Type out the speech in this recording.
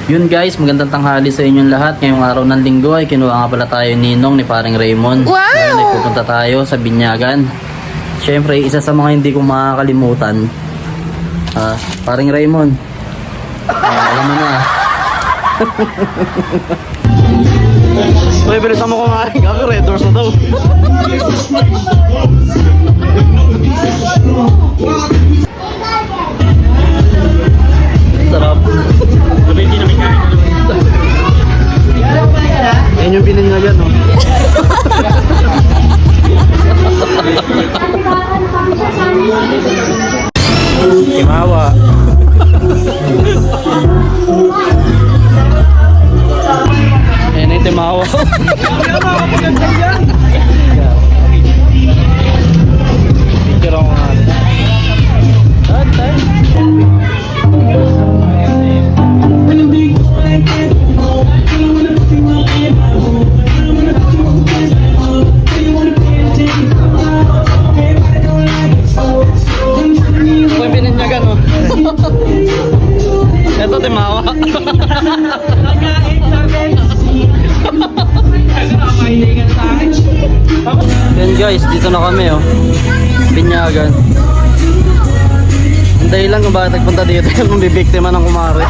Yun guys, magandang tanghali sa inyong lahat. Ngayong araw ng linggo ay kinuha nga pala tayo ninong ni paring Raymond. Wow! Ngayon ay pupunta tayo sa Binyagan. Siyempre, isa sa mga hindi ko makakalimutan, paring Raymond. Alam mo na. Uy, bilisan mo kumain. Ako, red doors na daw. Sarap. Yan yung piningayan, no? Timawa. Yan yung timawa. Picture ako nga. Kung pininyagan, no? Ito, timawa. Yan guys, dito na kami, oh. Binyagan. Hintayin lang kung bakit nagpunta dito yung bibiktima ng kumare.